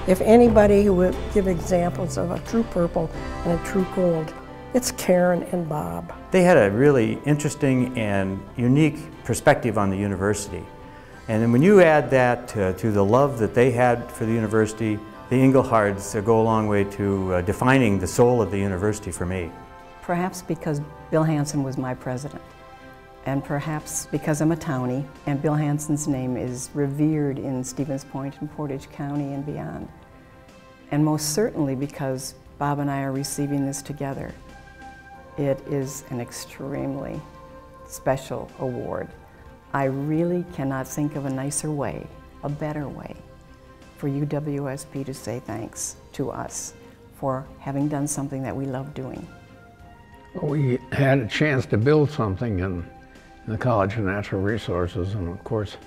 If anybody would give examples of a true purple and a true gold, it's Karen and Bob. They had a really interesting and unique perspective on the university. And then when you add that to the love that they had for the university, the Engelhards go a long way to defining the soul of the university for me. Perhaps because Bill Hansen was my president, and perhaps because I'm a townie, and Bill Hansen's name is revered in Stevens Point and Portage County and beyond. And most certainly because Bob and I are receiving this together. It is an extremely special award. I really cannot think of a nicer way, a better way, for UWSP to say thanks to us for having done something that we love doing. We had a chance to build something in the College of Natural Resources, and of course,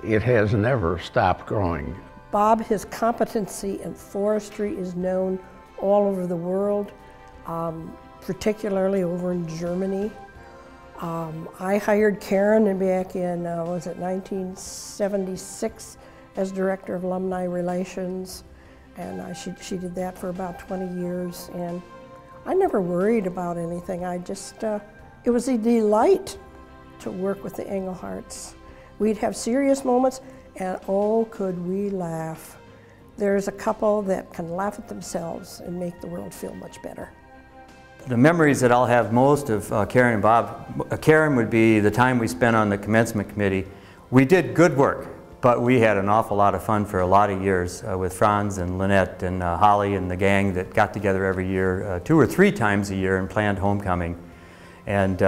it has never stopped growing. Bob, his competency in forestry is known all over the world, particularly over in Germany. I hired Karen back in, was it 1976, as Director of Alumni Relations, and she did that for about 20 years, and I never worried about anything. It was a delight to work with the Engelhards. We'd have serious moments, and oh, could we laugh. There's a couple that can laugh at themselves and make the world feel much better. The memories that I'll have most of Karen and Bob, Karen would be the time we spent on the commencement committee. We did good work, but we had an awful lot of fun for a lot of years with Franz and Lynette and Holly and the gang that got together every year, 2 or 3 times a year, and planned homecoming. And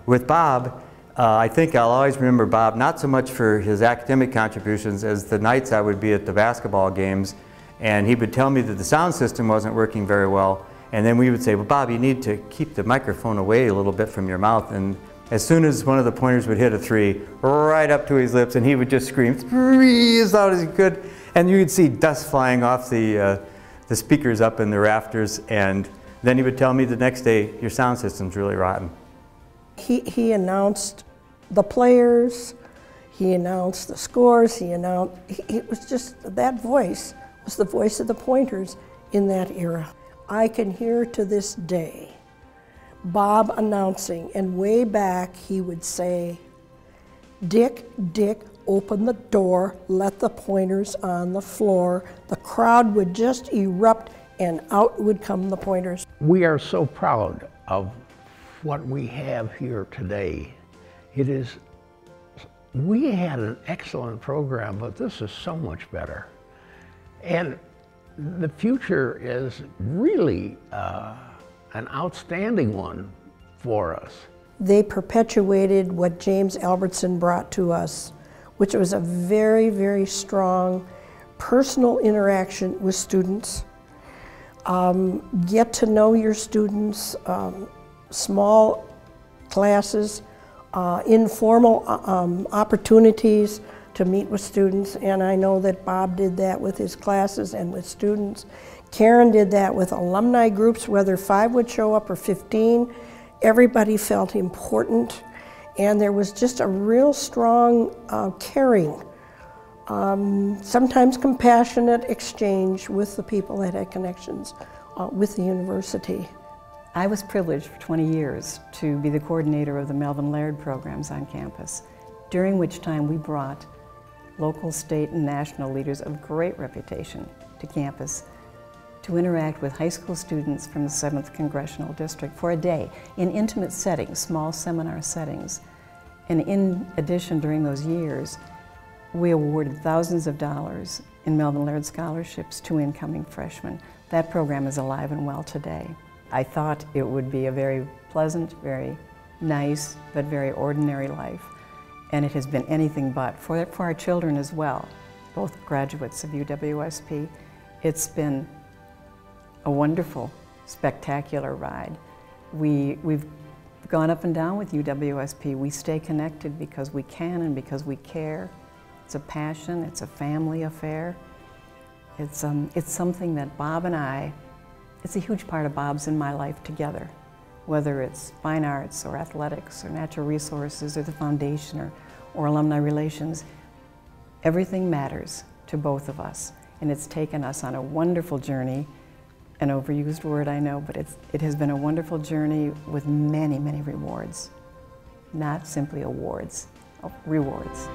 with Bob, I think I'll always remember Bob not so much for his academic contributions as the nights I would be at the basketball games, and he would tell me that the sound system wasn't working very well, and then we would say, well, Bob, you need to keep the microphone away a little bit from your mouth. And as soon as one of the pointers would hit a 3, right up to his lips, and he would just scream 3 as loud as he could, and you could see dust flying off the speakers up in the rafters, and then he would tell me the next day, your sound system's really rotten. He announced the players, he announced the scores, it was just, that voice was the voice of the Pointers in that era. I can hear to this day Bob announcing, and way back he would say, Dick, open the door, let the Pointers on the floor. The crowd would just erupt and out would come the Pointers. We are so proud of what we have here today. We had an excellent program, but this is so much better. And the future is really an outstanding one for us. They perpetuated what James Albertson brought to us, which was a very, very strong personal interaction with students. Get to know your students, small classes, informal opportunities to meet with students, and I know that Bob did that with his classes and with students. Karen did that with alumni groups, whether 5 would show up or 15. Everybody felt important, and there was just a real strong caring, sometimes compassionate exchange with the people that had connections with the university. I was privileged for 20 years to be the coordinator of the Melvin Laird programs on campus, during which time we brought local, state, and national leaders of great reputation to campus to interact with high school students from the 7th Congressional District for a day in intimate settings, small seminar settings. And in addition, during those years, we awarded thousands of dollars in Melvin Laird scholarships to incoming freshmen. That program is alive and well today. I thought it would be a very pleasant, very nice, but very ordinary life. And it has been anything but for our children as well, both graduates of UWSP. It's been a wonderful, spectacular ride. We've gone up and down with UWSP. We stay connected because we can and because we care. It's a passion, it's a family affair. It's something that Bob and I, it's a huge part of Bob's and my life together, whether it's fine arts or athletics or natural resources or the foundation or alumni relations. Everything matters to both of us. and it's taken us on a wonderful journey. An overused word, I know, but it has been a wonderful journey with many, many rewards. Not simply awards, rewards.